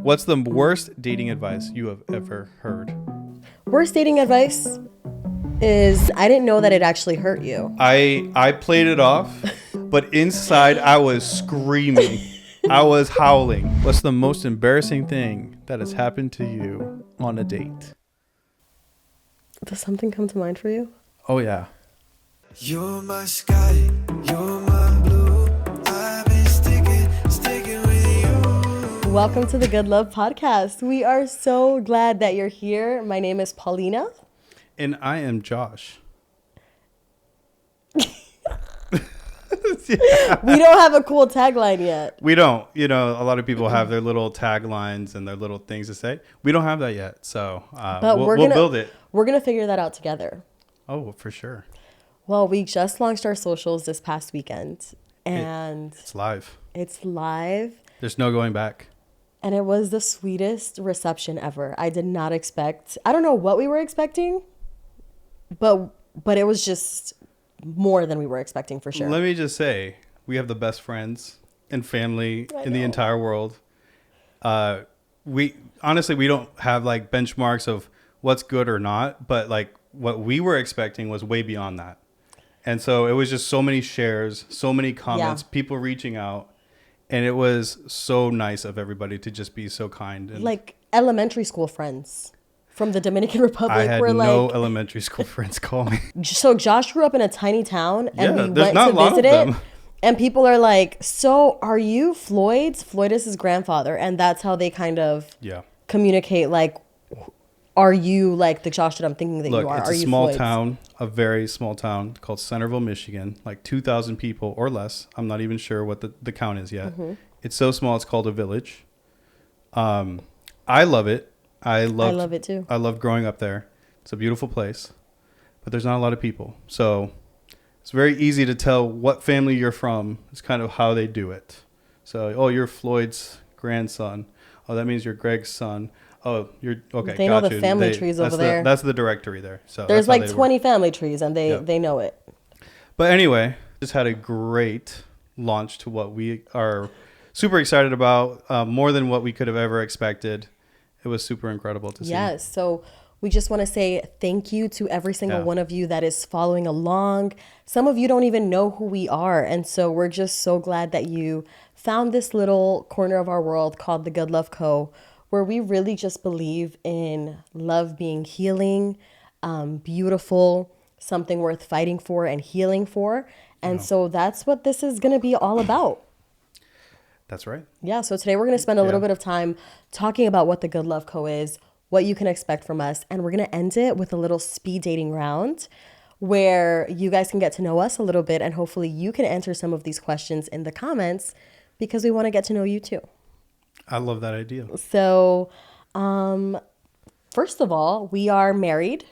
What's the worst dating advice you have ever heard? Worst dating advice is I didn't know that it actually hurt you. I played it off, but inside I was screaming. I was howling. What's the most embarrassing thing that has happened to you on a date? Does something come to mind for you? Oh, yeah. You're my sky, you're my blue. I've been sticking with you. Welcome to the Good Love Podcast. We are so glad that you're here. My name is Paulina. And I am Josh. We don't have a cool tagline yet. We don't. You know, a lot of people have their little taglines and their little things to say. We don't have that yet. So we'll build it. We're going to figure that out together. Oh, for sure. Well, we just launched our socials this past weekend. And it's live. It's live. There's no going back. And it was the sweetest reception ever. I did not expect. I don't know what we were expecting, but it was just more than we were expecting for sure. Let me just say, we have the best friends and family in the entire world. We don't have like benchmarks of what's good or not, but like what we were expecting was way beyond that. And so it was just so many shares, so many comments, people reaching out. And it was so nice of everybody to just be so kind. And like elementary school friends from the Dominican Republic. I had no elementary school friends call me. So Josh grew up in a tiny town and we went not to a lot visit of it. them. And people are like, so are you Floyd's? Floyd is his grandfather. And that's how they kind of communicate. Like, are you like the Josh that I'm thinking that you are? It's are a you small Floyd's? town, a very small town called Centerville, Michigan, like 2,000 people or less. I'm not even sure what the count is yet. Mm-hmm. It's so small, it's called a village. I love it. I love it too. I love growing up there. It's a beautiful place, but there's not a lot of people. So it's very easy to tell what family you're from. It's kind of how they do it. So, oh, you're Floyd's grandson. Oh, that means you're Greg's son. Oh, you're okay. They know the family trees over there. That's the directory there. So there's like 20 family trees, and they know it. But anyway, just had a great launch to what we are super excited about, more than what we could have ever expected. It was super incredible to see. Yes. So we just want to say thank you to every single one of you that is following along. Some of you don't even know who we are. And so we're just so glad that you found this little corner of our world called the Good Love Co., where we really just believe in love being healing, beautiful, something worth fighting for and healing for. And so that's what this is going to be all about. That's right. Yeah. So today we're going to spend a little bit of time talking about what the Good Love Co. is, what you can expect from us. And we're going to end it with a little speed dating round where you guys can get to know us a little bit. And hopefully you can answer some of these questions in the comments because we want to get to know you too. I love that idea. So, first of all, we are married.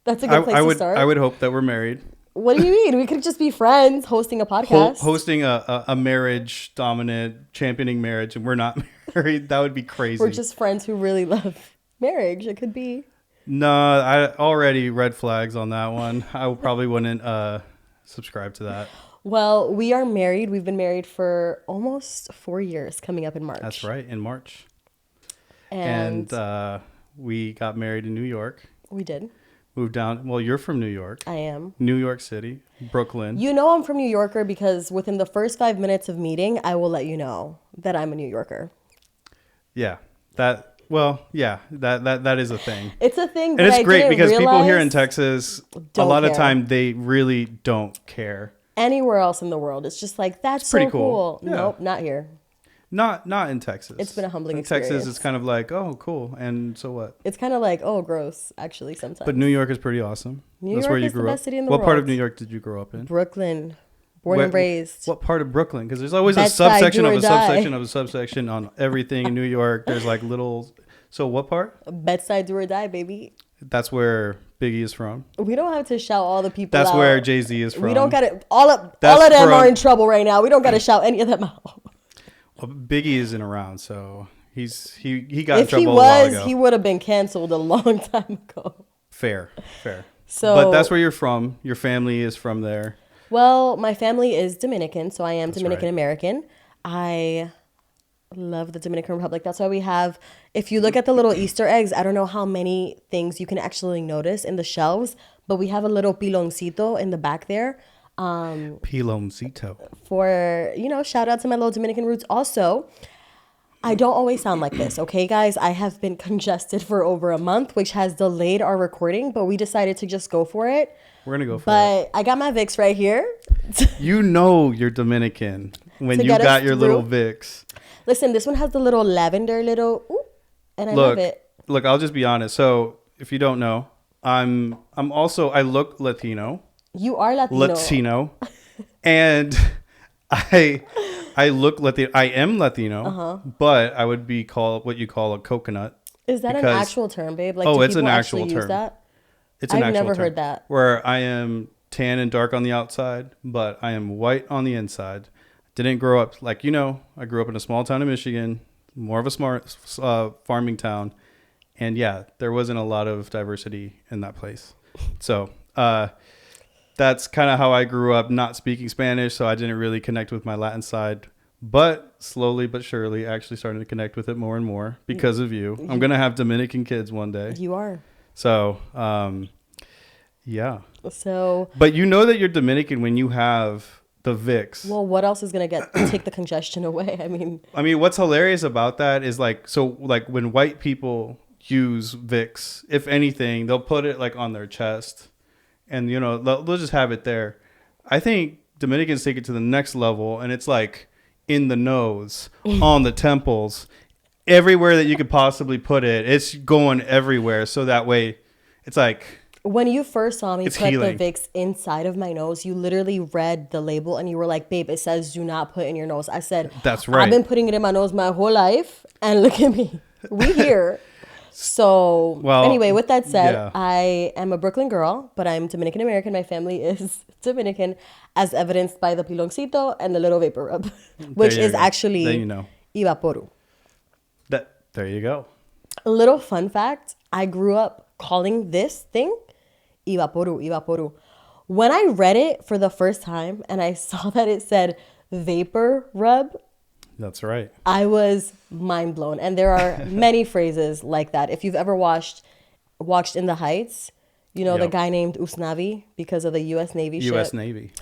That's a good place to start. I would hope that we're married. What do you mean? We could just be friends hosting a podcast. Hosting a marriage dominant, championing marriage, and we're not married. That would be crazy. We're just friends who really love marriage. It could be. No, I already red flags on that one. I probably wouldn't subscribe to that. Well, we are married. We've been married for almost 4 years, coming up in March. That's right, in March. And we got married in New York. We did. Moved down. Well, you're from New York. I am. New York City, Brooklyn. You know I'm from New Yorker because within the first 5 minutes of meeting, I will let you know that I'm a New Yorker. Yeah. That is a thing. It's a thing. And it's great because people here in Texas, a lot of time, they really don't care. Anywhere else in the world, it's just like, that's so cool. Yeah. Nope, not here. Not in Texas. It's been a humbling experience. Texas, it's kind of like, oh, cool. And so what? It's kind of like, oh, gross, actually, sometimes. But New York is pretty awesome. That's where you grew up. The best city in the world. What part of New York did you grow up in? Brooklyn. Born and raised. What part of Brooklyn? Because there's always a subsection of a subsection of a subsection on everything in New York. There's like little... So what part? Bedside, do or die, baby. That's where Biggie is from. We don't have to shout all the people That's out. where Jay-Z is from. We don't got to... All of them are in trouble right now. We don't got to shout any of them out. Well, Biggie isn't around, so he got in trouble a while ago. If he would have been canceled a long time ago. Fair. So, but that's where you're from. Your family is from there. Well, my family is Dominican, so I am Dominican American. I Love the Dominican Republic. That's why we have, if you look at the little Easter eggs, I don't know how many things you can actually notice in the shelves, but we have a little piloncito in the back there. Piloncito. For, shout out to my little Dominican roots. Also, I don't always sound like this, okay, guys? I have been congested for over a month, which has delayed our recording, but we decided to just go for it. We're going to go for it. But I got my Vicks right here. You know you're Dominican when you got your little Vicks. Listen, this one has the little lavender and I love it. Look, I'll just be honest. So if you don't know, I look Latino. You are Latino. And I look Latino. I am Latino, but I would be called what you call a coconut. Is that an actual term, babe? Like, it's an actual term. I've never heard that. Where I am tan and dark on the outside, but I am white on the inside. Didn't grow up I grew up in a small town in Michigan, more of a smart farming town. And yeah, there wasn't a lot of diversity in that place. So that's kind of how I grew up, not speaking Spanish. So I didn't really connect with my Latin side. But slowly but surely, actually starting to connect with it more and more because of you. I'm going to have Dominican kids one day. You are. So, yeah. So. But you know that you're Dominican when you have the Vicks. Well, what else is going to take the congestion away? I mean, what's hilarious about that is when white people use Vicks, if anything, they'll put it like on their chest and, they'll just have it there. I think Dominicans take it to the next level and it's like in the nose, on the temples, everywhere that you could possibly put it. It's going everywhere. So that way it's like, when you first saw me put healing. the Vicks inside of my nose, you literally read the label and you were like, babe, it says do not put in your nose. I said, that's right. I've been putting it in my nose my whole life. And look at me. We here. So anyway, with that said, yeah. I am a Brooklyn girl, but I'm Dominican American. My family is Dominican, as evidenced by the piloncito and the little vapor rub, which is actually Ivaporu. There you go. A little fun fact, I grew up calling this thing Ivaporu. When I read it for the first time and I saw that it said vapor rub, that's right, I was mind blown. And there are many phrases like that. If you've ever watched In the Heights, the guy named Usnavi because of the U.S. Navy ship. U.S. Navy.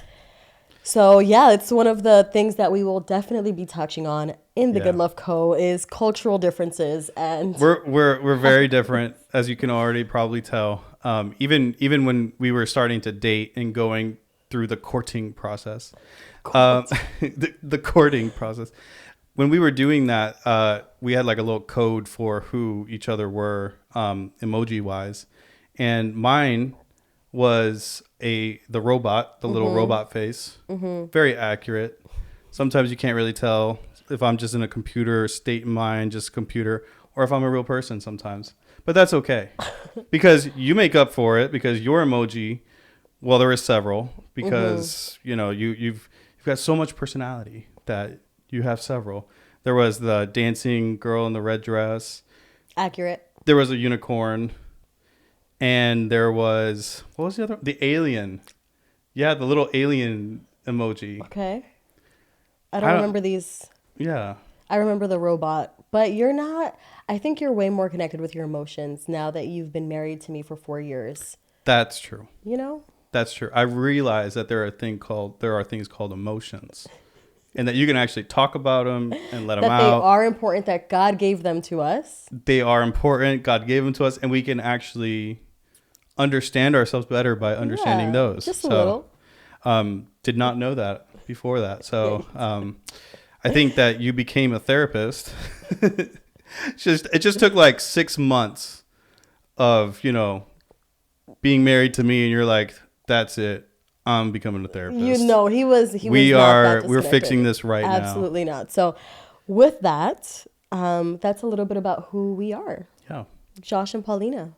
So yeah, it's one of the things that we will definitely be touching on in the Good Love Co. is cultural differences, and we're very different, as you can already probably tell. Even when we were starting to date and going through the courting process, the courting process. When we were doing that, we had like a little code for who each other were, emoji wise, and mine was the robot, the little robot face. Very accurate. Sometimes you can't really tell if I'm just in a computer state of mind, just computer, or if I'm a real person sometimes. But that's okay because you make up for it because your emoji, well, there is several because, you've got so much personality that you have several. There was the dancing girl in the red dress. Accurate. There was a unicorn. And there was, what was the other? The alien. Yeah, the little alien emoji. Okay. I don't remember these. Yeah. I remember the robot. But you're not, I think you're way more connected with your emotions now that you've been married to me for 4 years. That's true. That's true. I realize that there are things called emotions. And that you can actually talk about them and let them out. That they are important, that God gave them to us. They are important. God gave them to us. And we can actually understand ourselves better by understanding those. Just a little. Did not know that before that. So I think that you became a therapist. It just took like 6 months of, being married to me and you're like, that's it. I'm becoming a therapist. We're fixing this right now. Absolutely not. So with that, that's a little bit about who we are. Yeah. Josh and Paulina.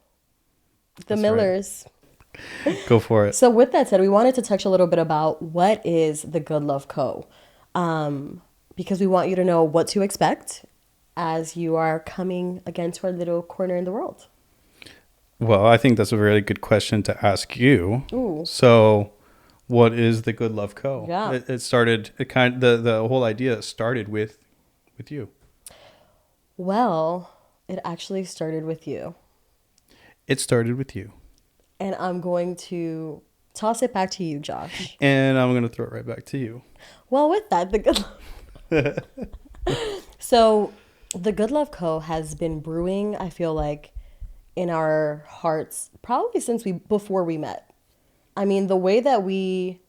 The Millers. Right. Go for it. So with that said, we wanted to touch a little bit about what is the Good Love Co. Because we want you to know what to expect as you are coming again to our little corner in the world. Well, I think that's a really good question to ask you. Ooh. So what is the Good Love Co? Yeah. The whole idea started with you. Well, it actually started with you. It started with you. And I'm going to toss it back to you, Josh. And I'm going to throw it right back to you. Well, with that, the good So, the Good Love Co. has been brewing, I feel like, in our hearts probably since before we met. I mean, the way that we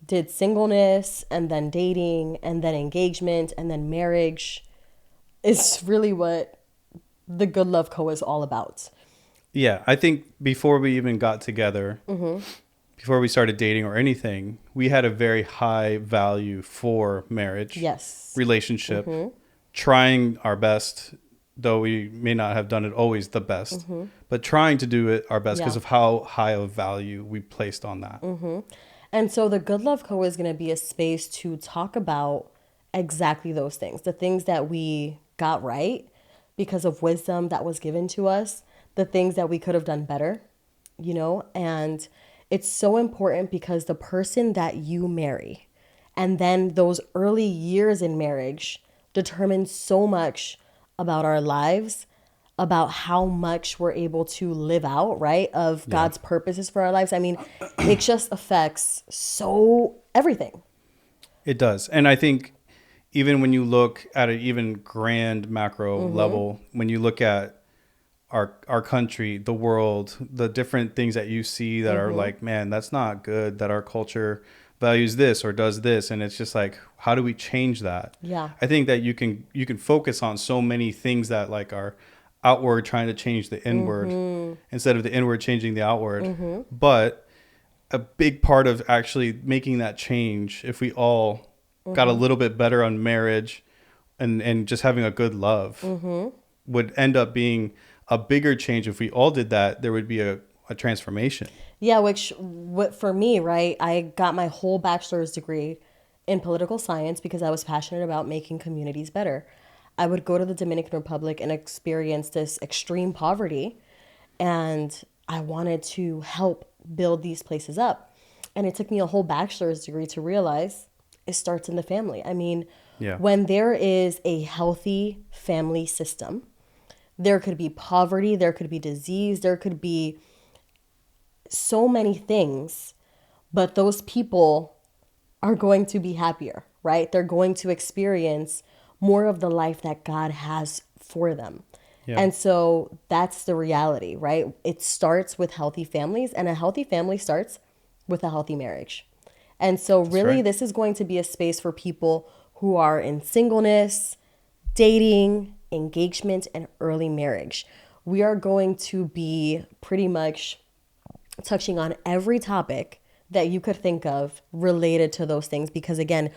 did singleness and then dating and then engagement and then marriage is really what the Good Love Co. is all about. Yeah, I think before we even got together, before we started dating or anything, we had a very high value for marriage, Yes. relationship, trying our best, though we may not have done it always the best, but trying to do it our best because of how high of value we placed on that. And so the Good Love Co. is going to be a space to talk about exactly those things, the things that we got right because of wisdom that was given to us, the things that we could have done better, you know? And it's so important because the person that you marry and then those early years in marriage determine so much about our lives, about how much we're able to live out, right, of God's purposes for our lives. I mean, it just affects so everything. It does. And I think even when you look at an even grand macro level, when you look at our country, the world, the different things that you see that are like, man, that's not good, that our culture values this or does this, and it's just like, how do we change that? Yeah. I think that you can focus on so many things that like are outward trying to change the inward instead of the inward changing the outward. But a big part of actually making that change, if we all got a little bit better on marriage and just having a good love, would end up being a bigger change. If we all did that, there would be a transformation. Yeah, what for me, right? I got my whole bachelor's degree in political science because I was passionate about making communities better. I would go to the Dominican Republic and experience this extreme poverty, and I wanted to help build these places up. And it took me a whole bachelor's degree to realize it starts in the family. I mean, when there is a healthy family system, there could be poverty, there could be disease, there could be so many things, but those people are going to be happier, right? They're going to experience more of the life that God has for them. Yeah. And so that's the reality, right? It starts with healthy families, and a healthy family starts with a healthy marriage. And so really, this is going to be a space for people who are in singleness, dating, engagement, and early marriage. We are going to be pretty much touching on every topic that you could think of related to those things, because again,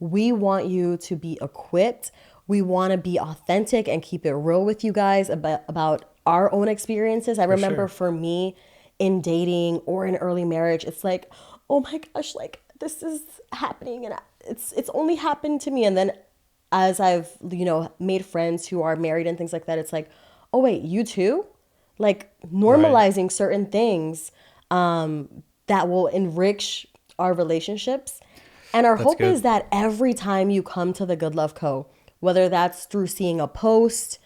we want you to be equipped. We want to be authentic and keep it real with you guys about our own experiences. I remember for me in dating or in early marriage, it's like, oh my gosh, like this is happening and it's only happened to me. And then as I've, made friends who are married and things like that, it's like, oh wait, you too? Like normalizing certain things that will enrich our relationships. And our hope is that every time you come to the Good Love Co., whether that's through seeing a post,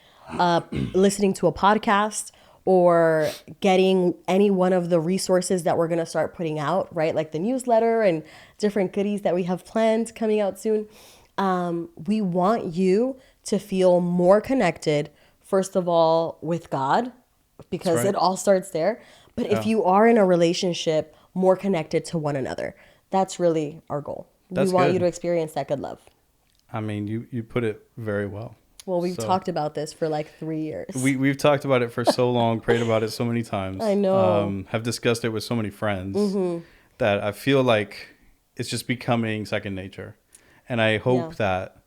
listening to a podcast, or getting any one of the resources that we're going to start putting out, right? Like the newsletter and different goodies that we have planned coming out soon. We want you to feel more connected, first of all, with God, because it all starts there. But if you are in a relationship, more connected to one another. That's really our goal. We want you to experience that good love. I mean, you put it very well. Well, we've talked about this for like 3 years. We've talked about it for so long, prayed about it so many times. I know. Have discussed it with so many friends that I feel like it's just becoming second nature. And I hope that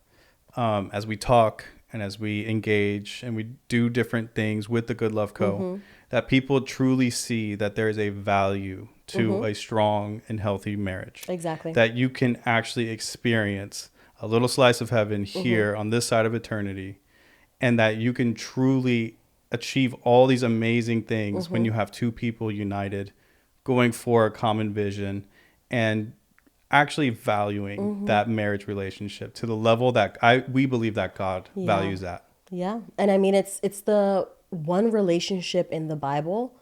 as we talk and as we engage and we do different things with the Good Love Co., that people truly see that there is a value to a strong and healthy marriage. Exactly. That you can actually experience a little slice of heaven here on this side of eternity, and that you can truly achieve all these amazing things when you have two people united, going for a common vision, and actually valuing that marriage relationship to the level that we believe that God values that. Yeah. And I mean, it's the one relationship in the Bible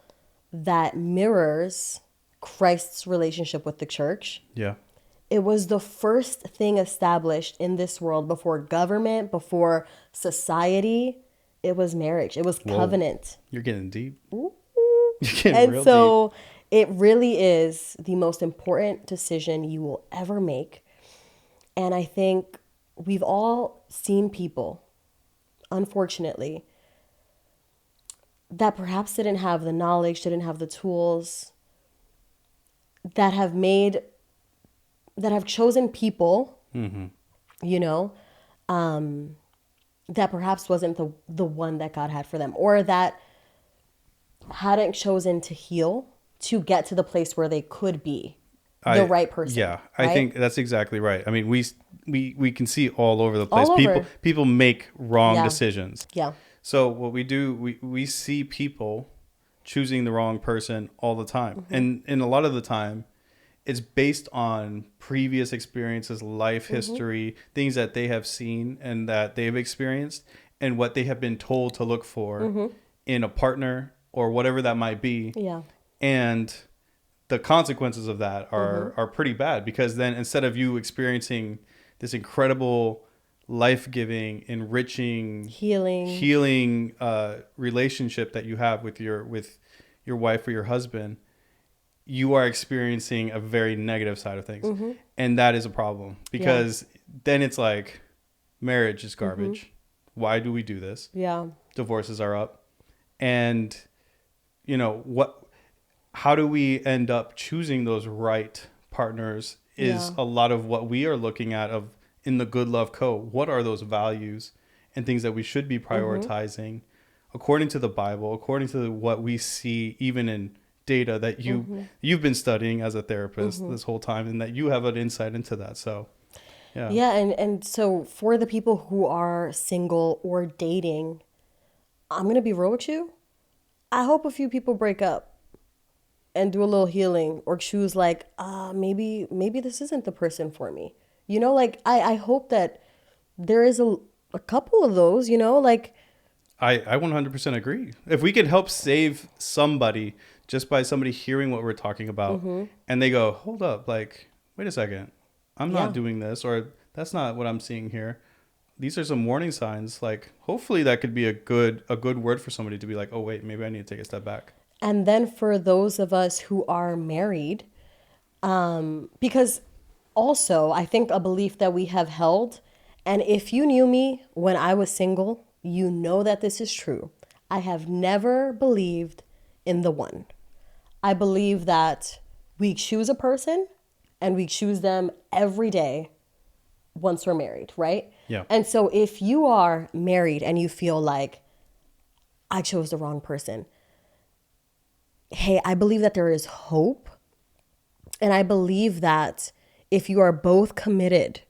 that mirrors Christ's relationship with the church. Yeah. It was the first thing established in this world before government, before society. It was marriage. It was Whoa. covenant. You're getting deep. Ooh. You're getting And real deep. so it really is the most important decision you will ever make. And I think we've all seen people, unfortunately, that perhaps didn't have the knowledge, didn't have the tools, that have chosen people, you know, that perhaps wasn't the one that God had for them, or that hadn't chosen to heal to get to the place where they could be the right person. Yeah, right? I think that's exactly right. I mean, we can see all over the place. All over. People make wrong Yeah. decisions. Yeah. So what we do, we see people choosing the wrong person all the time, and a lot of the time, it's based on previous experiences, life history, things that they have seen and that they've experienced, and what they have been told to look for in a partner or whatever that might be. Yeah. And the consequences of that are pretty bad, because then instead of you experiencing this incredible, life-giving, enriching, healing relationship that you have with your wife or your husband, you are experiencing a very negative side of things. And that is a problem, because then it's like, marriage is garbage. Why do we do this? Yeah. Divorces are up. And how do we end up choosing those right partners is a lot of what we are looking at in the Good Love Co. What are those values and things that we should be prioritizing according to the Bible, according to what we see even in data that you've been studying as a therapist this whole time, and that you have an insight into that. So yeah, and so for the people who are single or dating, I'm gonna be real with you. I hope a few people break up and do a little healing, or choose like, maybe this isn't the person for me. Like I hope that there is a couple of those, like. I 100% agree. If we can help save somebody just by somebody hearing what we're talking about, and they go, hold up, like, wait a second, I'm not doing this, or that's not what I'm seeing here. These are some warning signs. Like, hopefully that could be a good word for somebody to be like, oh wait, maybe I need to take a step back. And then for those of us who are married, because also I think a belief that we have held, and if you knew me when I was single, you know that this is true. I have never believed in the one. I believe that we choose a person and we choose them every day once we're married, right? Yeah. And so if you are married and you feel like, I chose the wrong person, hey, I believe that there is hope. And I believe that if you are both committed,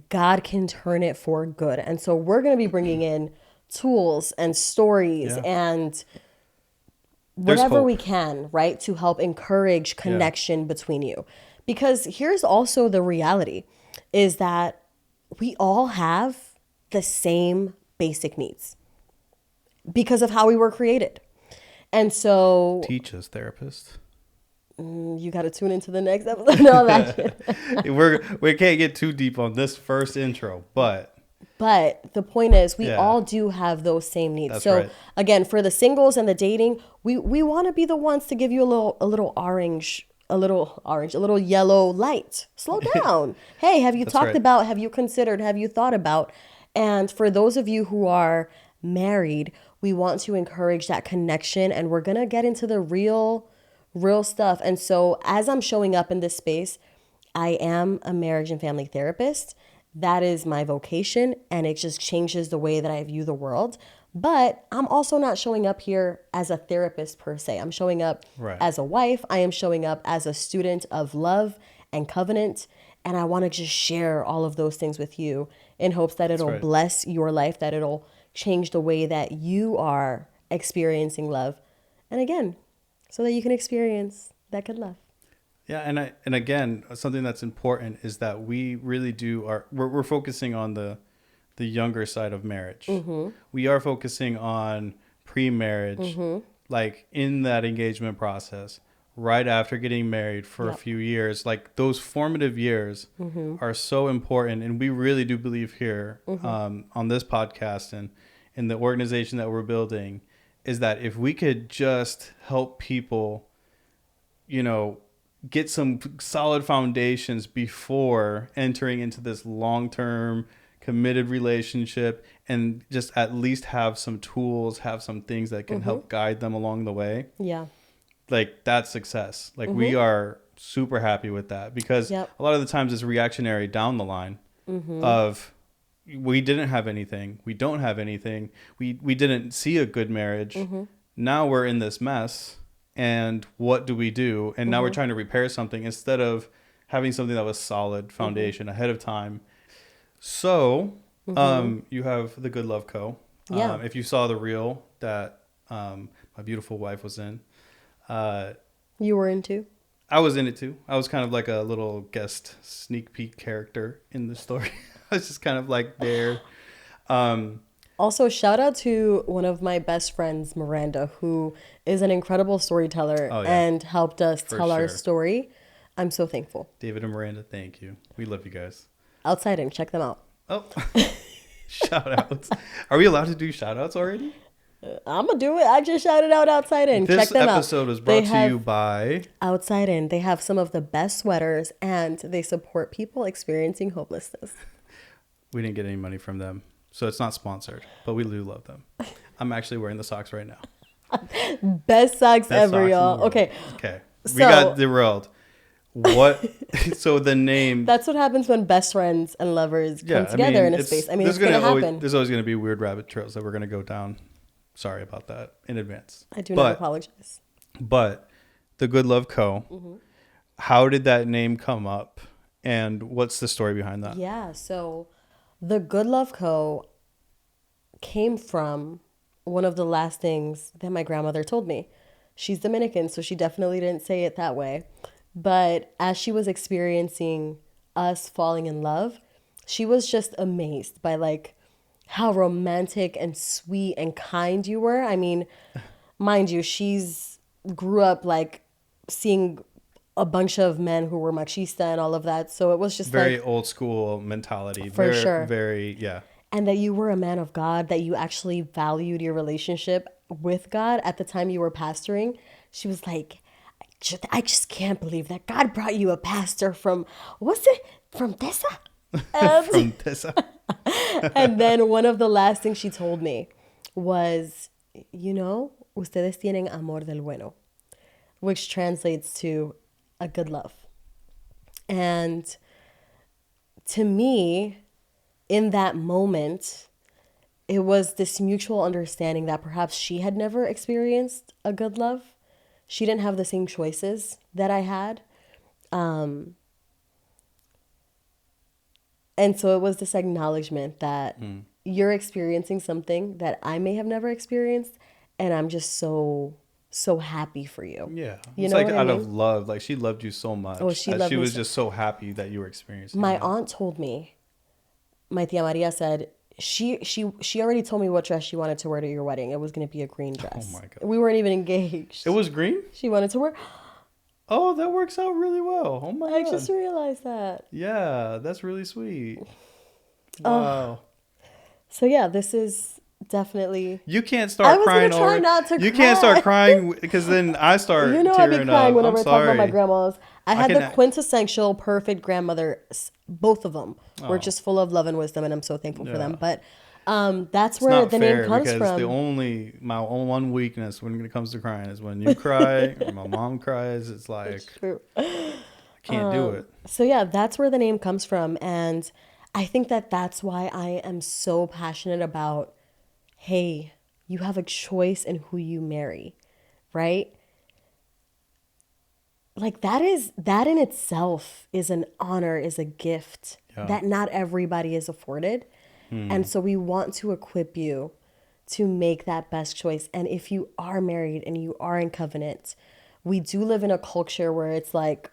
God can turn it for good. And so we're going to be bringing in tools and stories and whatever we can, right, to help encourage connection between you. Because here's also the reality, is that we all have the same basic needs because of how we were created. And so Teach us, therapist. you got to tune into the next episode. No, we can't get too deep on this first intro, but the point is, we all do have those same needs. That's so right. Again, for the singles and the dating, we want to be the ones to give you a little yellow light. Slow down. Hey, have you That's talked right. about, have you considered, have you thought about? And for those of you who are married, we want to encourage that connection, and we're going to get into the real stuff. And so as I'm showing up in this space, I am a marriage and family therapist. That is my vocation, and it just changes the way that I view the world. But I'm also not showing up here as a therapist per se. I'm showing up as a wife. I am showing up as a student of love and covenant. And I want to just share all of those things with you in hopes that it'll bless your life, that it'll change the way that you are experiencing love. And again, so that you can experience that good love. Yeah, and again, something that's important is that we really we're focusing on the the younger side of marriage. We are focusing on pre-marriage, like in that engagement process, right after getting married for a few years. Like those formative years are so important. And we really do believe here on this podcast and in the organization that we're building is that if we could just help people, you know, get some solid foundations before entering into this long-term committed relationship and just at least have some tools, have some things that can help guide them along the way. Yeah. Like that's success. Like we are super happy with that because a lot of the times it's reactionary down the line of we didn't have anything. We don't have anything. We didn't see a good marriage. Now we're in this mess. And what do we do? And now we're trying to repair something instead of having something that was solid foundation ahead of time. So you have the Good Love Co. If you saw the reel that my beautiful wife was in. You were into? I was in it too. I was kind of like a little guest sneak peek character in the story. I was just kind of like there. Also, shout out to one of my best friends, Miranda, who is an incredible storyteller and helped us tell our story. I'm so thankful. David and Miranda, thank you. We love you guys. Outside In, check them out. Oh, shout outs. Are we allowed to do shout outs already? I'm going to do it. I just shouted out Outside In. Check them out. This episode was brought to you by Outside In. They have some of the best sweaters and they support people experiencing homelessness. We didn't get any money from them. So it's not sponsored, but we do love them. I'm actually wearing the socks right now. Best socks ever, y'all. Okay. We got derailed. What? So the name. That's what happens when best friends and lovers come together in a space. I mean, it's going to happen. There's always going to be weird rabbit trails that we're going to go down. Sorry about that in advance. I do not apologize. But the Good Love Co. How did that name come up? And what's the story behind that? Yeah. So the Good Love Co. came from one of the last things that my grandmother told me. She's Dominican, so she definitely didn't say it that way. But as she was experiencing us falling in love, she was just amazed by like how romantic and sweet and kind you were. I mean, mind you, she's grew up like seeing a bunch of men who were machista and all of that. So it was just very like, old school mentality. For sure. Very, yeah. And that you were a man of God, that you actually valued your relationship with God at the time you were pastoring. She was like, I just can't believe that God brought you a pastor from, what's it? From Tessa? From Tessa. And then one of the last things she told me was, you know, ustedes tienen amor del bueno, which translates to a good love. And to me, in that moment, it was this mutual understanding that perhaps she had never experienced a good love. She didn't have the same choices that I had. And so it was this acknowledgement that you're experiencing something that I may have never experienced. And I'm just so happy for you. Yeah. You it's know like what out I mean? of love. Like she loved you so much. Oh, she loved me was so. just so happy that you were experiencing My that. aunt told me, my tia Maria said, she already told me what dress she wanted to wear to your wedding. It was going to be a green dress. Oh my God. We weren't even engaged. It was green? She wanted to wear. Oh, that works out really well. Oh my God. I just realized that. Yeah, that's really sweet. Wow. So yeah, this is definitely. You can't start crying. I was gonna try not to You cry. can't start crying because then I start You know, tearing I'd be crying up. whenever I'm I talk about my sorry. grandmas. I had the can- quintessential perfect grandmother. Both of them were just full of love and wisdom, and I'm so thankful for them. But that's It's where not the fair name comes because from. my one weakness when it comes to crying is when you cry or my mom cries. It's like True. I can't do it. So yeah, that's where the name comes from, and I think that that's why I am so passionate about, hey, you have a choice in who you marry, right? Like that in itself is an honor, is a gift that not everybody is afforded. And so we want to equip you to make that best choice. And if you are married and you are in covenant, we do live in a culture where it's like,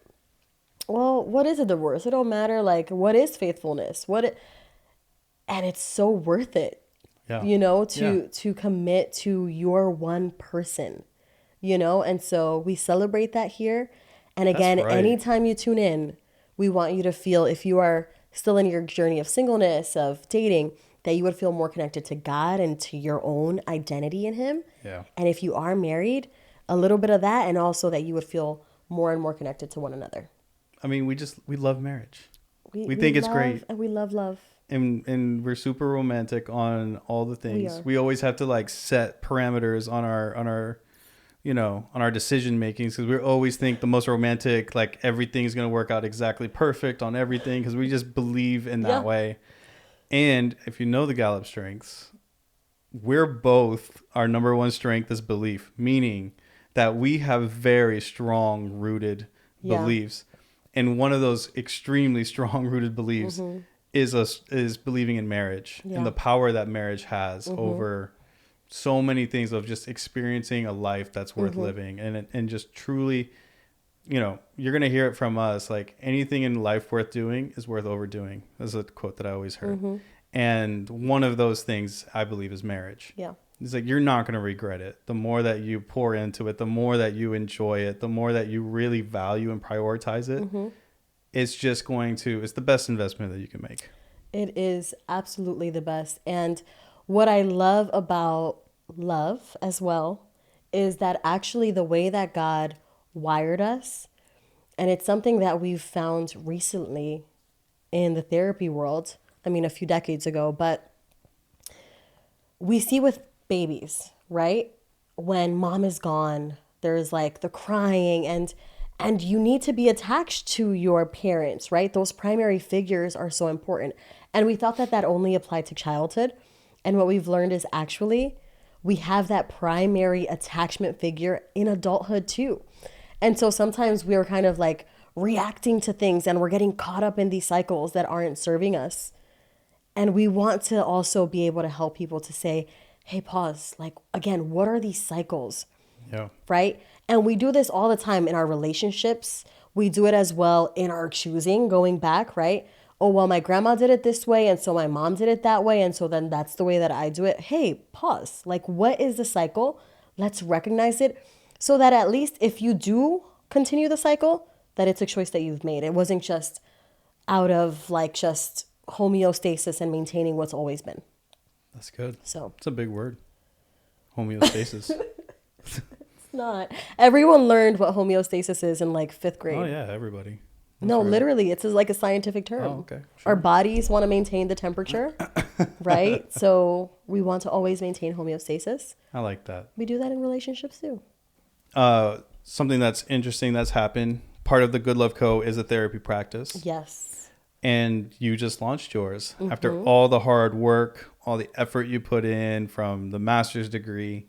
well, what is a divorce? It don't matter. Like, what is faithfulness? And it's so worth it, Yeah. you know, Yeah. to commit to your one person, you know? And so we celebrate that here. And That's again, right. anytime you tune in, we want you to feel, if you are still in your journey of singleness, of dating, that you would feel more connected to God and to your own identity in Him. Yeah. And if you are married, a little bit of that, and also that you would feel more and more connected to one another. I mean, we love marriage. We think it's great. And we love love. And we're super romantic on all the things. are. We always have to like set parameters on our on our decision makings, because we always think the most romantic, like everything's going to work out exactly perfect on everything, because we just believe in that way. And if you know the Gallup strengths, our number one strength is belief, meaning that we have very strong rooted beliefs. And one of those extremely strong rooted beliefs is believing in marriage and the power that marriage has over so many things, of just experiencing a life that's worth living, and just truly, you're going to hear it from us, like anything in life worth doing is worth overdoing. That's a quote that I always heard. And one of those things, I believe, is marriage. Yeah. It's like, you're not going to regret it. The more that you pour into it, the more that you enjoy it, the more that you really value and prioritize it, it's the best investment that you can make. It is absolutely the best. And what I love about love as well is that actually the way that God wired us, and it's something that we've found recently in the therapy world, I mean, a few decades ago, but we see with babies, right? When mom is gone, there's like the crying, and you need to be attached to your parents, right? Those primary figures are so important. And we thought that only applied to childhood. And what we've learned is actually we have that primary attachment figure in adulthood too. And so sometimes we're kind of like reacting to things, and we're getting caught up in these cycles that aren't serving us. And we want to also be able to help people to say, hey, pause. Like, again, what are these cycles? Yeah. Right? And we do this all the time in our relationships. We do it as well in our choosing, going back, right? Oh, well, my grandma did it this way, and so my mom did it that way, and so then that's the way that I do it. Hey, pause. Like, what is the cycle? Let's recognize it, so that at least if you do continue the cycle, that it's a choice that you've made. It wasn't just out of like just homeostasis and maintaining what's always been. That's good. So it's a big word. Homeostasis. It's not. Everyone learned what homeostasis is in like 5th grade. Oh yeah, everybody. No, literally, it's like a scientific term. Oh, okay. Sure. Our bodies want to maintain the temperature, right? So we want to always maintain homeostasis. I like that. We do that in relationships too. Something that's interesting that's happened. Part of the Good Love Co. is a therapy practice. Yes. And you just launched yours after all the hard work, all the effort you put in, from the master's degree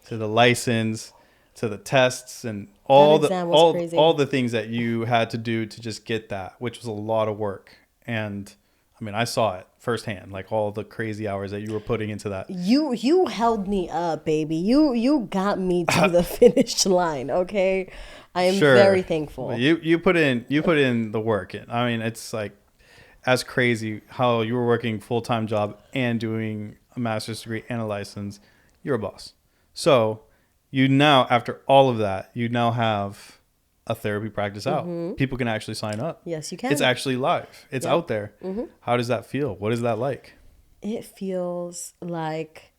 to the license to the tests and all the things that you had to do to just get that, which was a lot of work. And I mean, I saw it firsthand, like all the crazy hours that you were putting into that. You held me up, baby. You got me to the finish line. Okay, I am very thankful. You put in the work. I mean, it's like as crazy how you were working full-time job and doing a master's degree and a license. You're a boss. So you now, after all of that, you now have a therapy practice out. People can actually sign up. Yes, you can. It's actually live. It's out there. How does that feel? What is that like? It feels like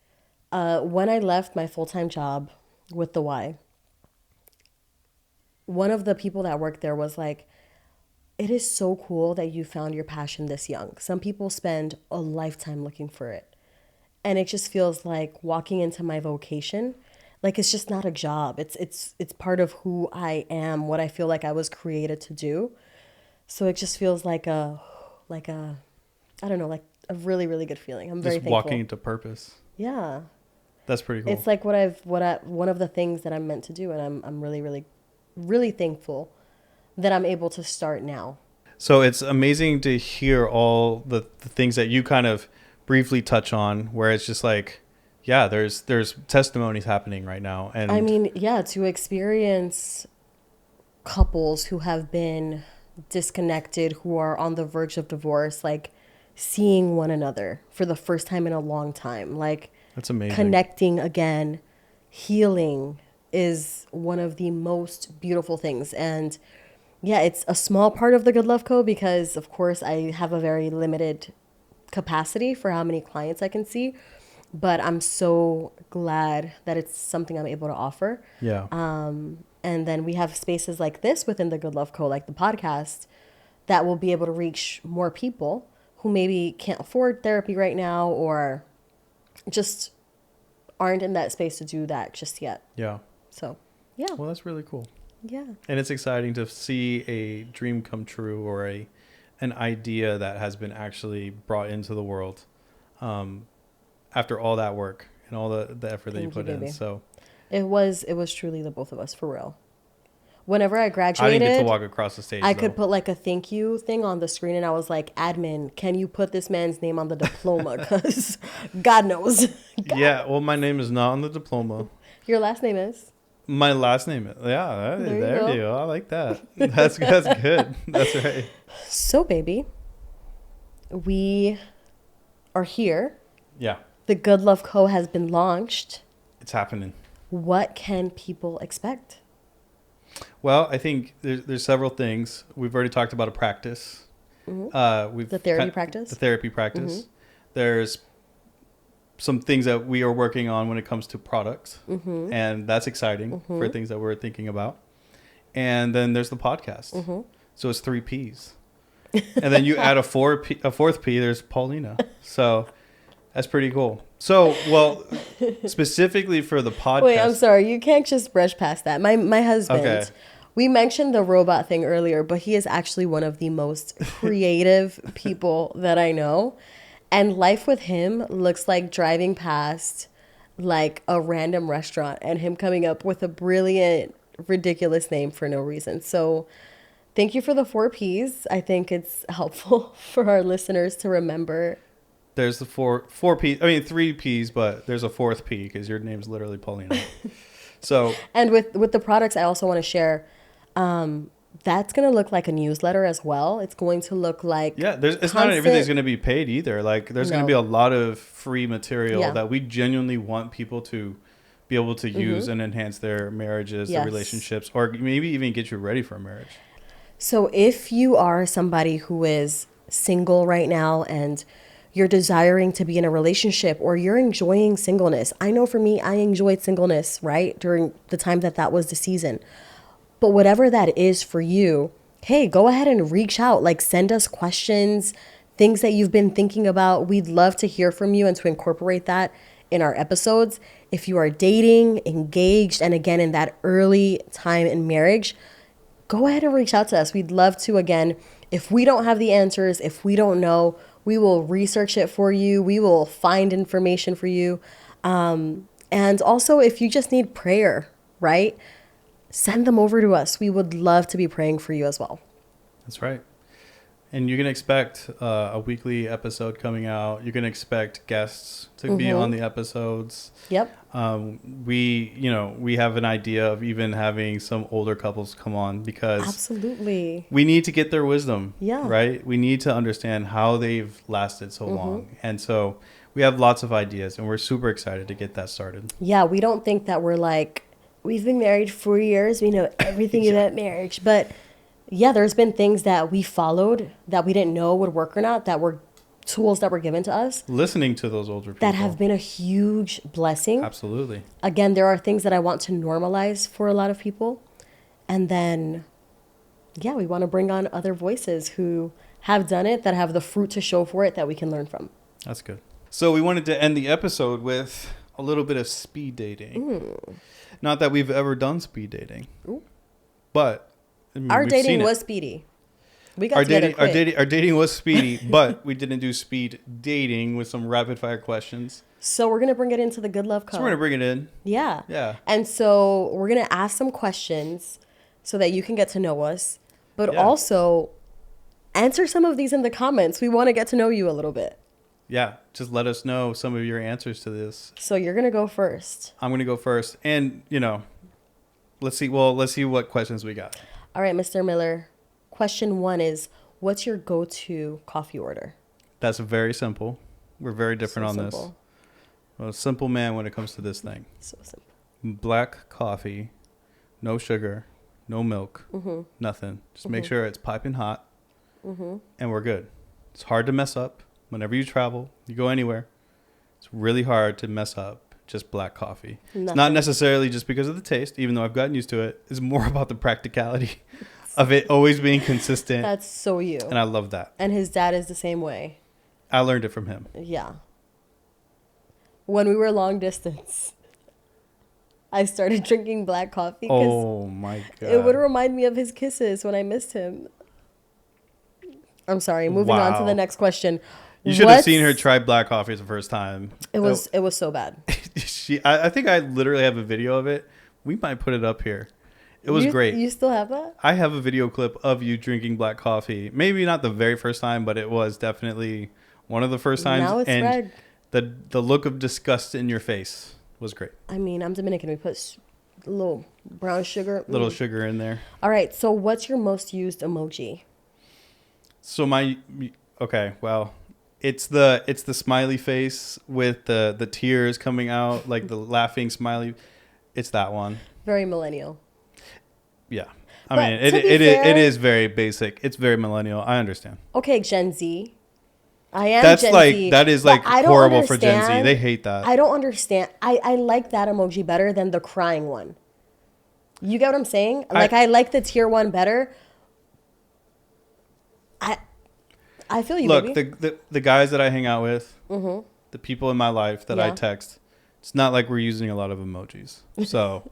when I left my full-time job with the Y, one of the people that worked there was like, it is so cool that you found your passion this young. Some people spend a lifetime looking for it. And it just feels like walking into my vocation. Like, it's just not a job. It's part of who I am, what I feel like I was created to do. So it just feels like a I don't know, like a really, really good feeling. I'm very thankful. Just walking into purpose. Yeah. That's pretty cool. It's like one of the things that I'm meant to do, and I'm really, really, really thankful that I'm able to start now. So it's amazing to hear all the things that you kind of briefly touch on, where it's just like, yeah, there's testimonies happening right now. And I mean, yeah, to experience couples who have been disconnected, who are on the verge of divorce, like seeing one another for the first time in a long time. Like, That's amazing. connecting again, healing is one of the most beautiful things. And yeah, it's a small part of the Good Love Co. because, of course, I have a very limited capacity for how many clients I can see. But I'm so glad that it's something I'm able to offer. Yeah. And then we have spaces like this within the Good Love Co., like the podcast, that will be able to reach more people who maybe can't afford therapy right now or just aren't in that space to do that just yet. Yeah. So, yeah. Well, that's really cool. Yeah. And it's exciting to see a dream come true or an idea that has been actually brought into the world after all that work and all the effort that you put in. So it was truly the both of us, for real. Whenever I graduated, I didn't get to walk across the stage. I could put like a thank you thing on the screen, and I was like, admin, can you put this man's name on the diploma? Because God knows. Yeah, well, my name is not on the diploma. Your last name is? My last name is, yeah, there you go. I like that. That's good. That's right. So, baby, we are here. Yeah. The Good Love Co. has been launched. It's happening. What can people expect? Well, I think there's several things. We've already talked about a practice. Mm-hmm. The therapy practice? The therapy practice. Mm-hmm. There's some things that we are working on when it comes to products. Mm-hmm. And that's exciting for things that we're thinking about. And then there's the podcast. Mm-hmm. So it's 3 Ps. And then you add a fourth P, there's Paulina. So that's pretty cool. So, well, specifically for the podcast. Wait, I'm sorry. You can't just brush past that. My husband, Okay. We mentioned the robot thing earlier, but he is actually one of the most creative people that I know. And life with him looks like driving past like a random restaurant and him coming up with a brilliant, ridiculous name for no reason. So thank you for the 4 Ps. I think it's helpful for our listeners to remember. There's the four Ps. I mean, 3 Ps, but there's a 4th P because your name's literally Paulina. So, and with the products, I also want to share. That's going to look like a newsletter as well. It's going to look like it's not everything's going to be paid either. Like there's going to be a lot of free material that we genuinely want people to be able to use and enhance their marriages, their relationships, or maybe even get you ready for a marriage. So if you are somebody who is single right now and you're desiring to be in a relationship or you're enjoying singleness. I know for me, I enjoyed singleness, right? During the time that was the season. But whatever that is for you, hey, go ahead and reach out. Like send us questions, things that you've been thinking about. We'd love to hear from you and to incorporate that in our episodes. If you are dating, engaged, and again, in that early time in marriage, go ahead and reach out to us. We'd love to, again, if we don't have the answers, if we don't know, we will research it for you. We will find information for you. And also, if you just need prayer, right? Send them over to us. We would love to be praying for you as well. That's right. And you can expect a weekly episode coming out. You can expect guests to be on the episodes. Yep. We have an idea of even having some older couples come on because absolutely we need to get their wisdom. Yeah. Right. We need to understand how they've lasted so long. And so we have lots of ideas and we're super excited to get that started. Yeah. We don't think that we're like, we've been married 4 years. We know everything about marriage, but yeah, there's been things that we followed that we didn't know would work or not, that were tools that were given to us. Listening to those older people. That have been a huge blessing. Absolutely. Again, there are things that I want to normalize for a lot of people. And then, yeah, we want to bring on other voices who have done it, that have the fruit to show for it, that we can learn from. That's good. So we wanted to end the episode with a little bit of speed dating. Not that we've ever done speed dating. Ooh. But our dating was speedy. We got together quick. Our dating was speedy, but we didn't do speed dating with some rapid fire questions. So we're going to bring it into the Good Love Co. So we're going to bring it in. Yeah. Yeah. And so we're going to ask some questions so that you can get to know us, but also answer some of these in the comments. We want to get to know you a little bit. Yeah. Just let us know some of your answers to this. So you're going to go first. I'm going to go first. And, let's see what questions we got. All right, Mr. Miller. Question 1 is, what's your go-to coffee order? That's very simple. We're very different So on simple. this. I'm a simple man when it comes to this thing. So simple. Black coffee, no sugar, no milk, nothing. Just make sure it's piping hot, and we're good. It's hard to mess up whenever you travel, you go anywhere. It's really hard to mess up just black coffee. It's not necessarily just because of the taste, even though I've gotten used to it. It's more about the practicality of it always being consistent. That's so you. And I love that. And his dad is the same way. I learned it from him. Yeah. When we were long distance, I started drinking black coffee because Oh my God. it would remind me of his kisses when I missed him. I'm sorry. Moving on to Wow. the next question. You should have seen her try black coffee the first time. It was so bad. I think I literally have a video of it. We might put it up here. It was great. You still have that? I have a video clip of you drinking black coffee. Maybe not the very first time, but it was definitely one of the first times. Now it's red. The look of disgust in your face was great. I mean, I'm Dominican. We put a little brown sugar. Little sugar in there. All right. So what's your most used emoji? So well, it's the smiley face with the tears coming out, like the laughing smiley. It's that one. Very millennial. Yeah. But I mean, to be it fair- is very basic. It's very millennial. I understand. Okay, Gen Z. I am That's Gen like Z, that is but like I don't horrible for Gen Z. understand- They hate that. I don't understand. I like that emoji better than the crying one. You get what I'm saying? Like I like the tier one better. I feel you, Look, baby. the guys that I hang out with, the people in my life that I Yeah. text, it's not like we're using a lot of emojis. So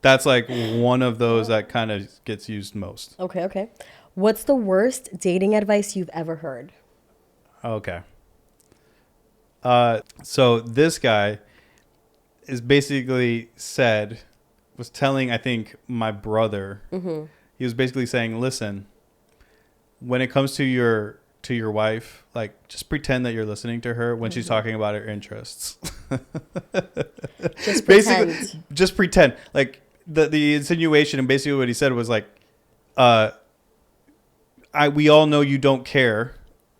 that's like one of those that kind of gets used most. Okay. What's the worst dating advice you've ever heard? Okay. So this guy is basically was telling, I think, my brother, he was basically saying, listen, when it comes to your wife, like, just pretend that you're listening to her when she's talking about her interests. Just Basically, pretend. just pretend. Like, the insinuation and basically what he said was like, we all know you don't care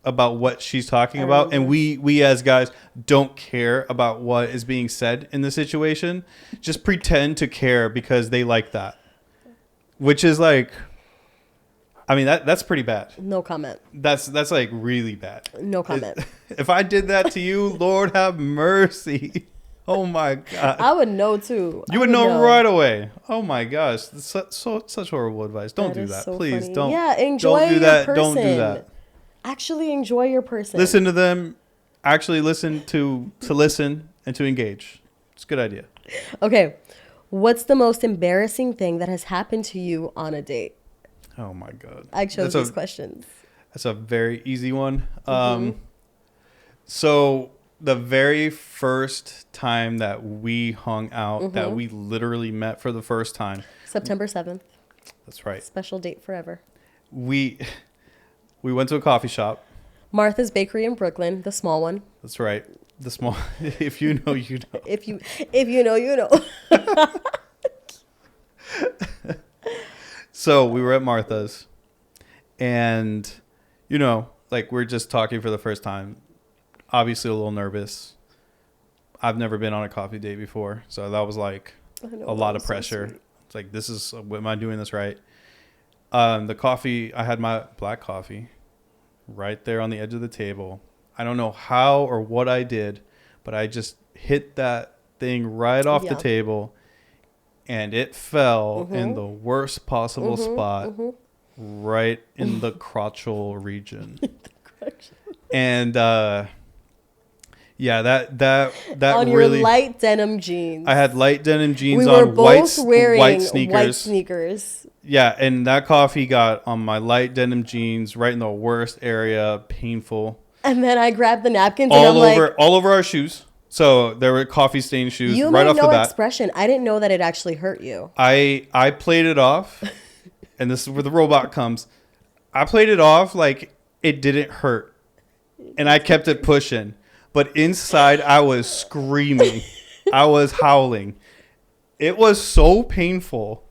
about what she's talking about, and we as guys don't care about what is being said in the situation. Just pretend to care because they like that, which is like, I mean, that's pretty bad. No comment. That's like really bad. No comment. If I did that to you, Lord have mercy. Oh my God. I would know too. You would know right away. Oh my gosh. Such horrible advice. Don't do is that. so Please funny. don't. Yeah, enjoy don't do your that. person. Don't do that. Actually enjoy your person. Listen to them. Actually listen to listen and to engage. It's a good idea. Okay. What's the most embarrassing thing that has happened to you on a date? Oh my God. I chose these questions. That's a very easy one. So the very first time that we hung out, that we literally met for the first time. September 7th. That's right. Special date forever. We went to a coffee shop. Martha's Bakery in Brooklyn, the small one. That's right. The small, if you know, you know. If you know, you know. So we were at Martha's, and, you know, like, we're just talking for the first time. Obviously a little nervous. I've never been on a coffee date before, so that was like a lot of pressure. So it's like, am I doing this right? The coffee, I had my black coffee right there on the edge of the table. I don't know how or what I did, but I just hit that thing right off the table, and it fell in the worst possible spot, right in the crotchal region. And yeah, that on really, your light denim jeans. I had light denim jeans we were on, both wearing white sneakers. white sneakers. Yeah, and that coffee got on my light denim jeans, right in the worst area, painful. And then I grabbed the napkins and I'm like, all over our shoes. So there were coffee stained shoes you right made off the no bat. expression. I didn't know that it actually hurt you. I played it off, and this is where the robot comes. I played it off like it didn't hurt, and I kept it pushing. But inside, I was screaming. I was howling. It was so painful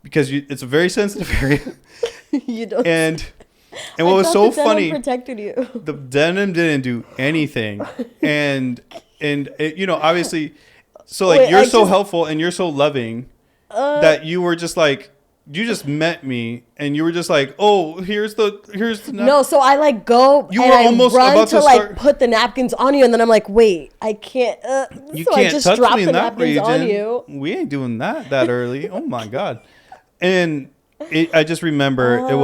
because it's a very sensitive area. You don't. And And what was so the denim funny, protected you. the denim didn't do anything. And it, you know, obviously, so like Wait, you're I so just- helpful and you're so loving that you were just like, you just met me and you were just like, oh, here's the No, so I like go You and were I almost run about to to like start- put the napkins on you, and then I'm like, wait, I can't. You So can't I just touch drop me the in that napkins on region. you. We ain't doing that early. Oh my god! And I just remember it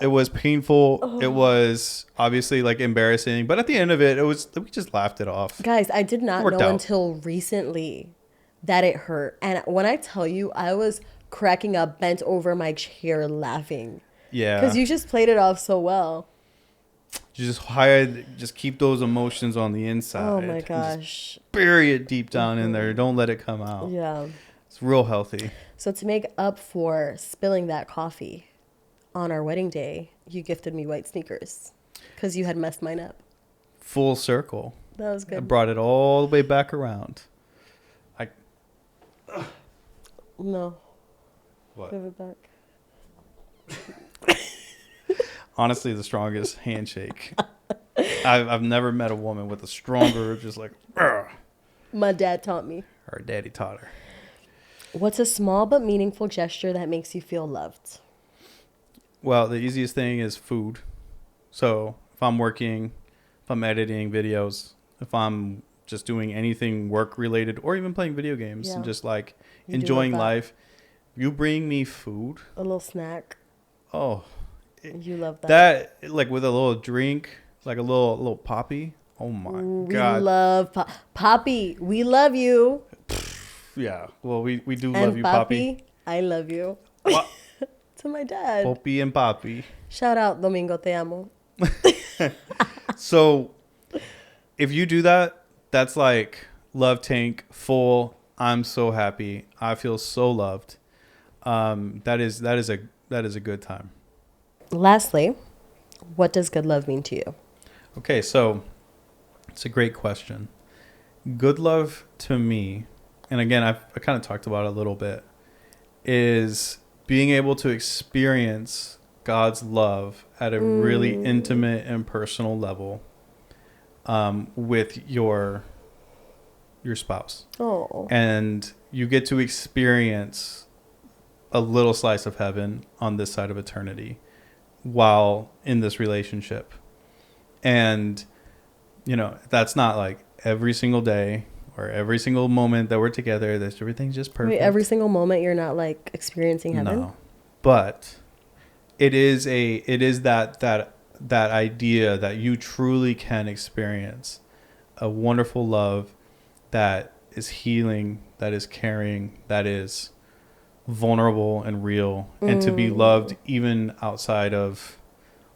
was painful. It was obviously like embarrassing, but at the end of it, we just laughed it off. Guys, I did not Worked know out. until recently that it hurt. And when I tell you, I was cracking up, bent over my chair laughing. Yeah, Because you just played it off so well. you just keep those emotions on the inside. Oh my and just gosh. bury it deep down in there. Don't let it come out. Yeah. It's real healthy. So to make up for spilling that coffee on our wedding day, you gifted me white sneakers because you had messed mine up. Full circle. That was I good. brought it all the way back around. No. What? Give it back. Honestly, the strongest handshake. I've never met a woman with a stronger, just like, "Ugh." My dad taught me. Her daddy taught her. What's a small but meaningful gesture that makes you feel loved? Well, the easiest thing is food. So if I'm working, if I'm editing videos, if I'm just doing anything work related or even playing video games and Yeah. just like You do enjoying love that. life, you bring me food. A little snack. Oh, You love that. that like with a little drink, like a little poppy. Oh my We God. love Poppy. We love you. Yeah. Well, we do And love you, Poppy. Papi, I love you. What? To my dad. Poppy and Poppy. Shout out Domingo Te Amo. So if you do that, that's like love tank full. I'm so happy. I feel so loved. That is a good time. Lastly, what does good love mean to you? Okay, so it's a great question. Good love to me, and again, I kind of talked about it a little bit, is being able to experience God's love at a really intimate and personal level with your spouse. Oh. And you get to experience a little slice of heaven on this side of eternity while in this relationship. And, you know, that's not like every single day or every single moment that we're together, that everything's just perfect. Wait, every single moment you're not like experiencing heaven? No. But it is that idea that you truly can experience a wonderful love that is healing, that is caring, that is vulnerable and real, and to be loved even outside of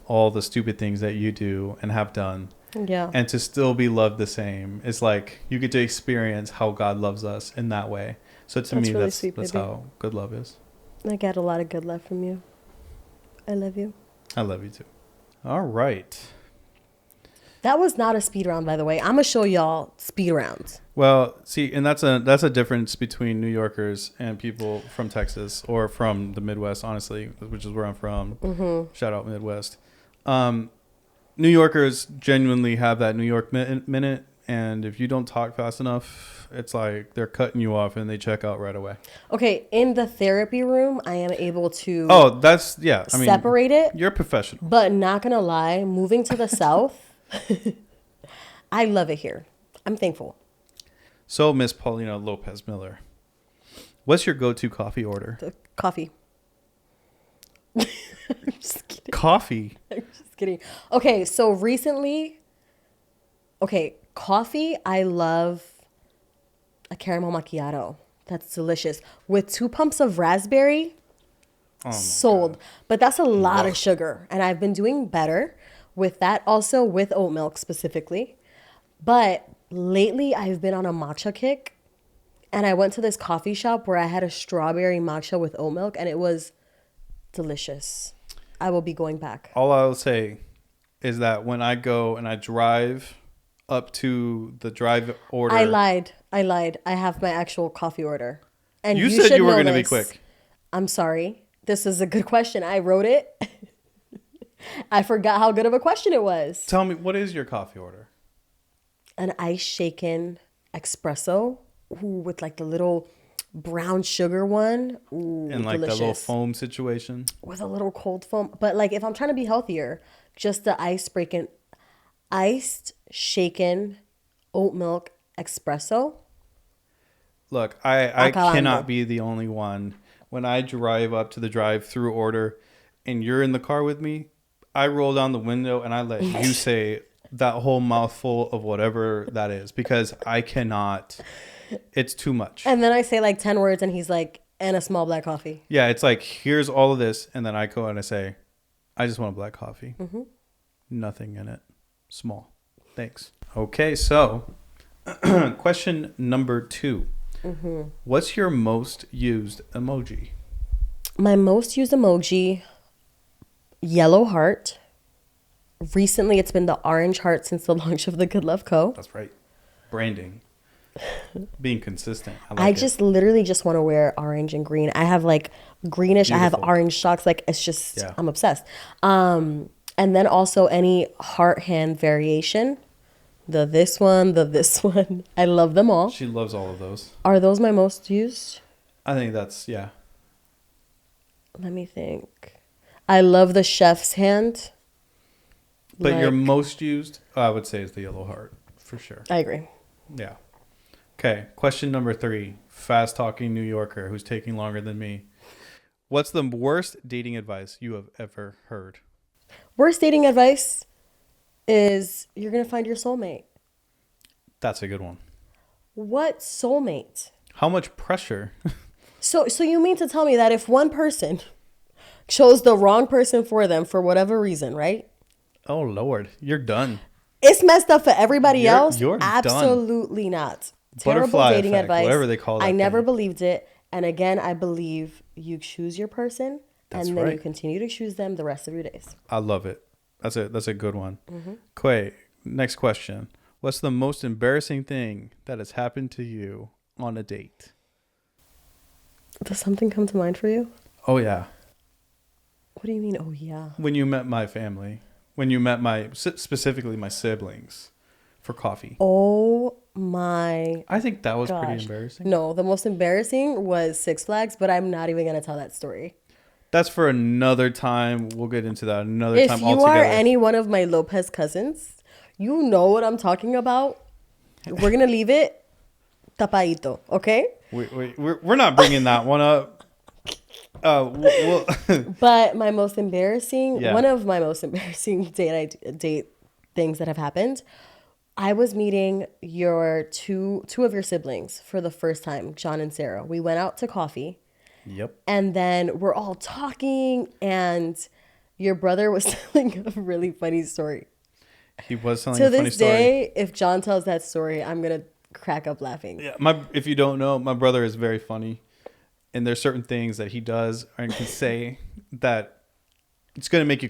all the stupid things that you do and have done, Yeah. and to still be loved the same. It's like you get to experience how God loves us in that way. So to That's me, really that's sweet, baby. how good love is. I get a lot of good love from you. I love you. I love you too. All right. That was not a speed round, by the way. I'm gonna show y'all speed rounds. Well, see, and that's a difference between New Yorkers and people from Texas or from the Midwest, honestly, which is where I'm from. Mm-hmm. Shout out Midwest. New Yorkers genuinely have that New York minute, and if you don't talk fast enough, it's like they're cutting you off and they check out right away. Okay, in the therapy room, I am able to Oh, that's yeah. I mean, separate it. you're a professional. But not gonna lie, moving to the South, I love it here. I'm thankful. So, Miss Paulina Lopez Miller, what's your go-to coffee order? The coffee. I'm just kidding. Coffee. I'm just kidding. Okay, so recently, coffee, I love a caramel macchiato. That's delicious. With 2 pumps of raspberry, Oh my sold. God. But that's a lot of sugar. And I've been doing better with that, also with oat milk specifically. But lately, I've been on a matcha kick. And I went to this coffee shop where I had a strawberry matcha with oat milk, and it was delicious. I will be going back. All I'll say is that when I go and I drive up to the drive order, I lied. I have my actual coffee order. And you said should you were know going to be this. quick. I'm sorry. This is a good question. I wrote it. I forgot how good of a question it was. Tell me, what is your coffee order? An ice shaken espresso with like the little brown sugar one. Ooh, And like delicious. that little foam situation? With a little cold foam. But like if I'm trying to be healthier, just the iced shaken oat milk espresso. Look, I Acabando. cannot be the only one. When I drive up to the drive-through order and you're in the car with me, I roll down the window and I let you say that whole mouthful of whatever that is because I cannot. It's too much. And then I say like 10 words and he's like, and a small black coffee. Yeah, it's like, here's all of this. And then I go and I say, I just want a black coffee. Mm-hmm. Nothing in it. Small. Thanks. Okay, so question number 2. Mm-hmm. What's your most used emoji? My most used emoji, yellow heart. Recently, it's been the orange heart since the launch of the Good Love Co. That's right. Branding. Being consistent. I just literally just want to wear orange and green. I have like greenish. Beautiful. I have orange socks. Like it's just, Yeah. I'm obsessed. And then also any heart hand variation. The this one. I love them all. She loves all of those. Are those my most used? I think that's, yeah. Let me think. I love the chef's hand. But your Like- most used, I would say, is the yellow heart. For sure. I agree. Yeah. Okay. Question number 3. Fast talking New Yorker who's taking longer than me. What's the worst dating advice you have ever heard? Worst dating advice is you're going to find your soulmate. That's a good one. What soulmate? How much pressure? So you mean to tell me that if one person chose the wrong person for them for whatever reason, right? Oh, Lord. You're done. It's messed up for everybody You're- else? you're done. Absolutely not. Terrible Butterfly dating effect, advice. whatever they call that I never thing. believed it. And again, I believe you choose your person That's and then you right. continue to choose them the rest of your days. I love it. That's a good one. Mm-hmm. Quay, next question. What's the most embarrassing thing that has happened to you on a date? Does something come to mind for you? Oh, yeah. What do you mean, oh yeah? When you met my family. When you met specifically my siblings for coffee. Oh my I think that was pretty gosh. embarrassing. No, the most embarrassing was Six Flags, but I'm not even going to tell that story. That's for another time. We'll get into that another If time you altogether. are any one of my Lopez cousins, you know what I'm talking about. We're going to leave it tapadito, okay? We're not bringing that one up. But my most embarrassing, Yeah. one of my most embarrassing date things that have happened, I was meeting your two of your siblings for the first time, John and Sarah. We went out to coffee. Yep. And then we're all talking, and your brother was telling a really funny story. He was telling To a funny this story. day, if John tells that story, I'm going to crack up laughing. Yeah, if you don't know, my brother is very funny, and there's certain things that he does and can say that it's gonna make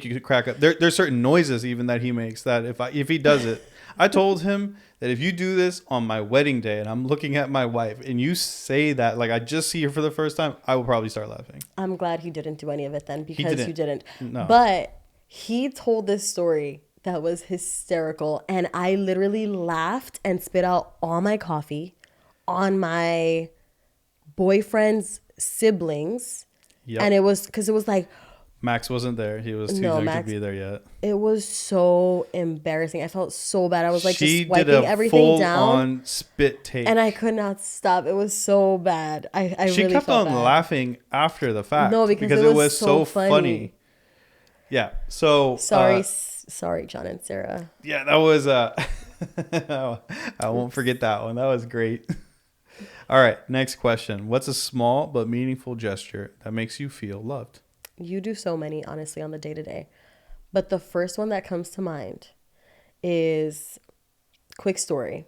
you crack up. There's certain noises even that he makes that if he does it, I told him that if you do this on my wedding day and I'm looking at my wife and you say that like I just see her for the first time, I will probably start laughing. I'm glad he didn't do any of it then because you didn't. No. But he told this story that was hysterical, and I literally laughed and spit out all my coffee on my boyfriend's siblings. Yep. And it was because it was like, Max wasn't there. He was too No, young Max- to be there yet. it was so embarrassing. I felt so bad. I was like She just wiping did a everything down. full-on spit take. And I could not stop. It was so bad. I She really kept felt on bad. laughing after the fact. No, because it was so funny. Yeah. So Sorry, John and Sarah. yeah, that was I won't forget that one. That was great. All right, next question. What's a small but meaningful gesture that makes you feel loved? You do so many, honestly, on the day-to-day. But the first one that comes to mind is, quick story.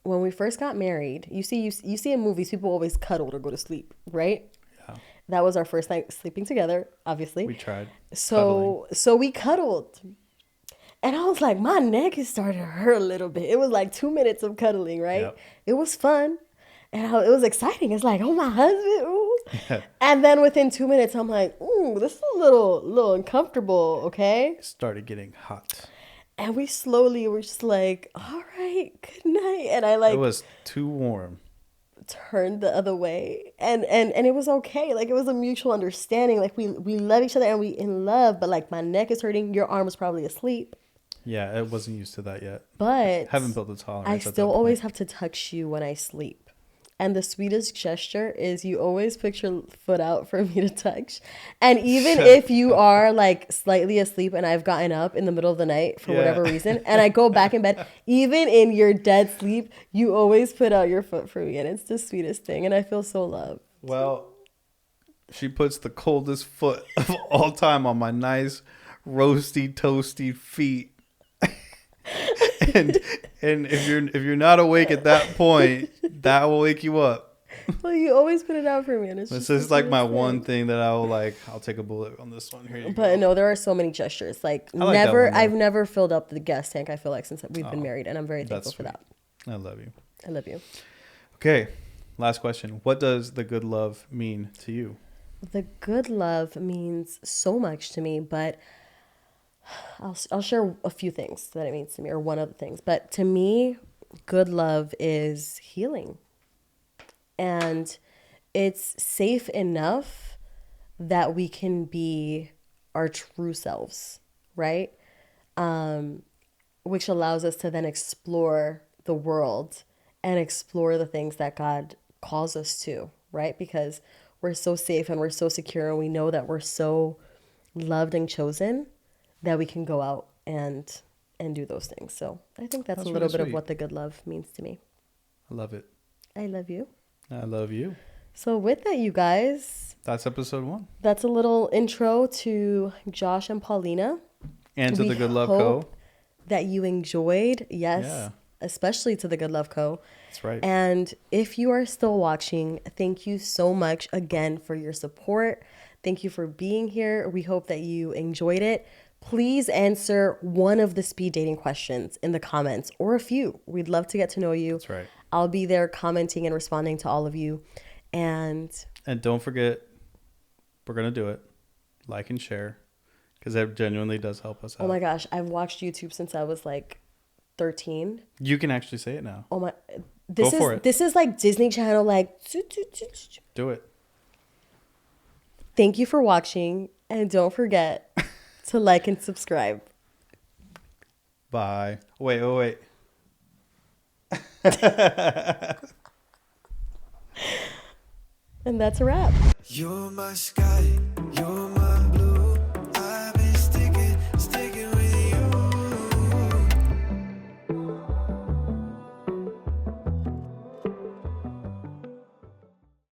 When we first got married, you see in movies, people always cuddle or go to sleep, right? Yeah. That was our first night sleeping together, obviously. We tried. So we cuddled. And I was like, my neck is starting to hurt a little bit. It was like 2 minutes of cuddling, right? Yep. It was fun. And it was exciting. It's like, oh, my husband. Ooh. And then within 2 minutes, I'm like, ooh, this is a little uncomfortable, okay? Started getting hot. And we slowly were just like, all right, good night. And I It like was too warm. turned the other way. And it was okay. Like it was a mutual understanding. Like we love each other and we in love, but like my neck is hurting. Your arm was probably asleep. Yeah, I wasn't used to that yet. But Haven't built the tolerance. I at that still always point. have to touch you when I sleep. And the sweetest gesture is you always put your foot out for me to touch. And even if you are like slightly asleep and I've gotten up in the middle of the night for whatever reason, and I go back in bed, even in your dead sleep, you always put out your foot for me. And it's the sweetest thing. And I feel so loved. Well, she puts the coldest foot of all time on my nice, roasty, toasty feet. and if you're not awake at that point, that will wake you up. Well, you always put it out for me. And it's This just is the like my sweetest one thing. thing that I'll take a bullet on this one. Here you But go. no, there are so many gestures. Like I like that never, one, though. I've never filled up the gas tank. I feel like since we've been Oh, married, and I'm very that's thankful for that. I love you. I love you. Okay, last question. What does the good love mean to you? The good love means so much to me, but I'll share a few things that it means to me, or one of the things. But to me, good love is healing, and it's safe enough that we can be our true selves, right? Which allows us to then explore the world and explore the things that God calls us to, right? Because we're so safe and we're so secure and we know that we're so loved and chosen that we can go out and do those things. So I think that's a little really bit of sweet. what the good love means to me. I love it. I love you. I love you. So with that, you guys, That's episode 1. that's a little intro to Josh and Paulina. And to We the Good Love Co. hope that you enjoyed. Yes. Yeah. Especially to the Good Love Co. That's right. And if you are still watching, thank you so much again for your support. Thank you for being here. We hope that you enjoyed it. Please answer one of the speed dating questions in the comments, or a few. We'd love to get to know you. That's right. I'll be there commenting and responding to all of you. And don't forget, we're going to do it. Like and share. Because that genuinely does help us out. oh my gosh, I've watched YouTube since I was like 13. You can actually say it now. Oh my, this Go for is it. this is like Disney Channel, like. Do it. Thank you for watching, and don't forget to like and subscribe. Bye. Wait. And that's a wrap. You're my sky,